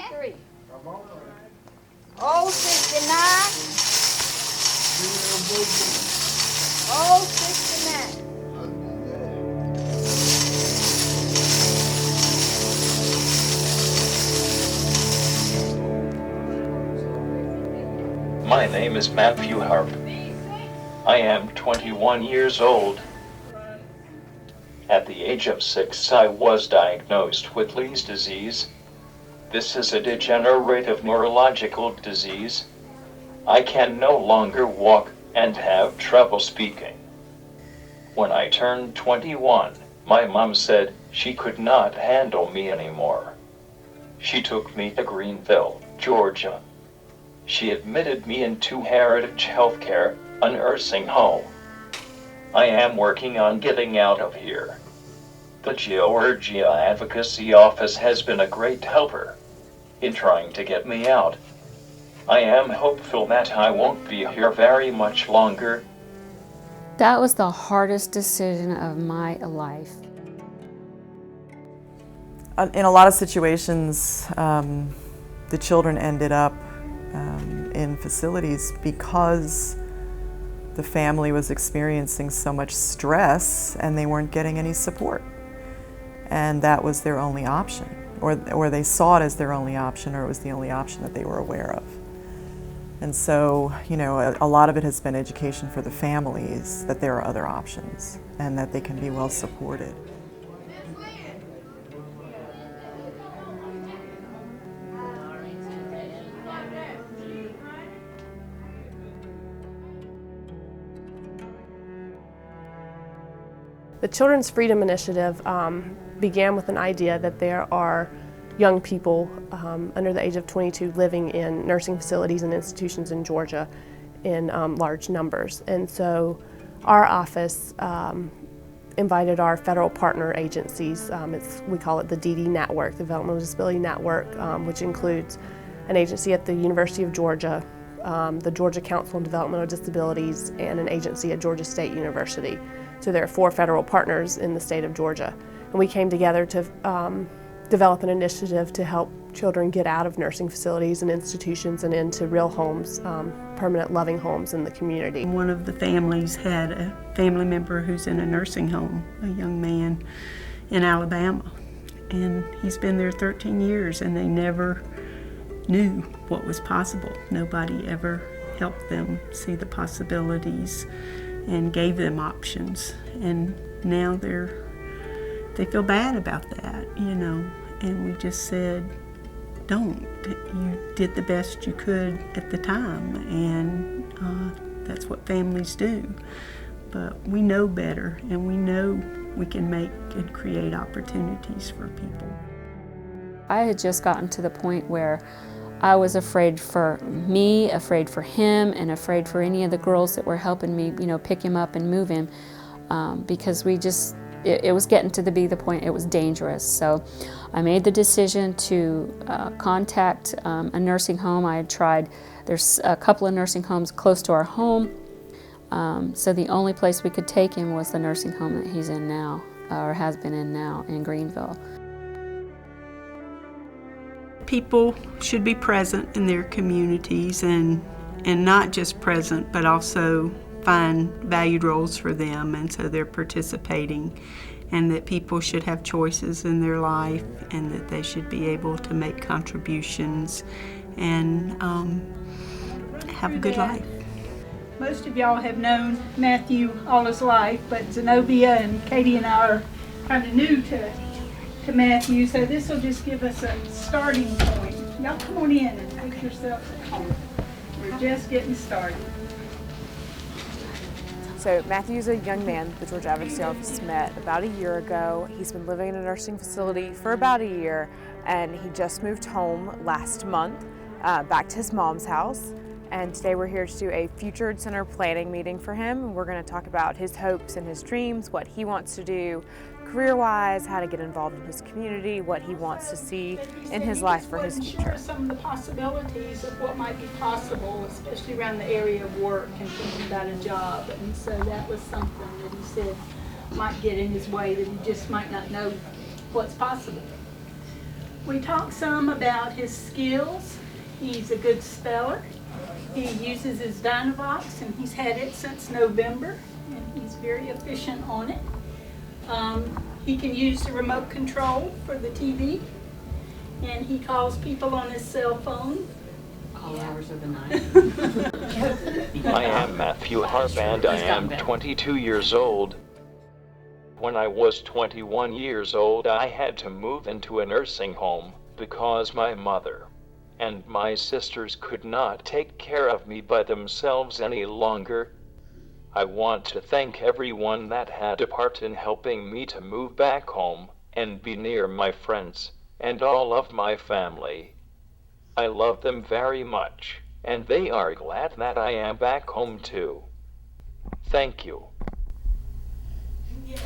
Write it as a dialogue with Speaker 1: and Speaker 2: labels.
Speaker 1: 63. Oh, 69. Oh, 69.
Speaker 2: My name is Matthew Harp. I am 21 years old. At the age of 6, I was diagnosed with Leig's disease. This is a degenerative neurological disease. I can no longer walk and have trouble speaking. When I turned 21, my mom said she could not handle me anymore. She took me to Greenville, Georgia. She admitted me into Heritage Healthcare, a nursing home. I am working on getting out of here. The Georgia Advocacy Office has been a great helper in trying to get me out. I am hopeful that I won't be here very much longer.
Speaker 3: That was the hardest decision of my life.
Speaker 4: In a lot of situations, the children ended up in facilities because the family was experiencing so much stress and they weren't getting any support. And that was their only option, or they saw it as their only option, or it was the only option that they were aware of. And so, you know, a lot of it has been education for the families that there are other options and that they can be well supported.
Speaker 5: The Children's Freedom Initiative began with an idea that there are young people under the age of 22 living in nursing facilities and institutions in Georgia in large numbers. And so our office invited our federal partner agencies, we call it the DD Network, the Developmental Disability Network, which includes an agency at the University of Georgia, the Georgia Council on Developmental Disabilities, and an agency at Georgia State University. So there are 4 federal partners in the state of Georgia. And we came together to develop an initiative to help children get out of nursing facilities and institutions and into real homes, permanent loving homes in the community.
Speaker 6: One of the families had a family member who's in a nursing home, a young man in Alabama. And he's been there 13 years and they never knew what was possible. Nobody ever helped them see the possibilities and gave them options. And now they feel bad about that, you know. And we just said, don't. You did the best you could at the time, and that's what families do. But we know better, and we know we can make and create opportunities for people.
Speaker 3: I had just gotten to the point where I was afraid for me, afraid for him, and afraid for any of the girls that were helping me, you know, pick him up and move him, because it was getting to be the point it was dangerous. So I made the decision to contact a nursing home. I had tried, there's a couple of nursing homes close to our home, so the only place we could take him was the nursing home that he's in now, or has been in now, in Greenville.
Speaker 6: People should be present in their communities and not just present, but also find valued roles for them, and so they're participating, and that people should have choices in their life, and that they should be able to make contributions and have a good life.
Speaker 7: Most of y'all have known Matthew all his life, but Zenobia and Katie and I are kind of new to Matthew, so this will just give us a starting point. Y'all come on in and make yourselves at home. We're just getting started.
Speaker 8: So Matthew's a young man the Georgia Advocacy Office met about a year ago. He's been living in a nursing facility for about a year, and he just moved home last month, back to his mom's house. And today we're here to do a Future Center planning meeting for him. We're going to talk about his hopes and his dreams, what he wants to do career-wise, how to get involved in his community, what he wants to see in his life for his future.
Speaker 7: Some of the possibilities of what might be possible, especially around the area of work and thinking about a job. And so that was something that he said might get in his way, that he just might not know what's possible. We talked some about his skills. He's a good speller. He uses his Dynavox, and he's had it since November, and he's very efficient on it. He can use the remote control for the TV, and he calls people on his cell phone.
Speaker 9: All hours of the night.
Speaker 2: I am Matthew Harp and I am 22 years old. When I was 21 years old, I had to move into a nursing home because my mother and my sisters could not take care of me by themselves any longer. I want to thank everyone that had a part in helping me to move back home and be near my friends and all of my family. I love them very much, and they are glad that I am back home too. Thank you.
Speaker 7: Yeah.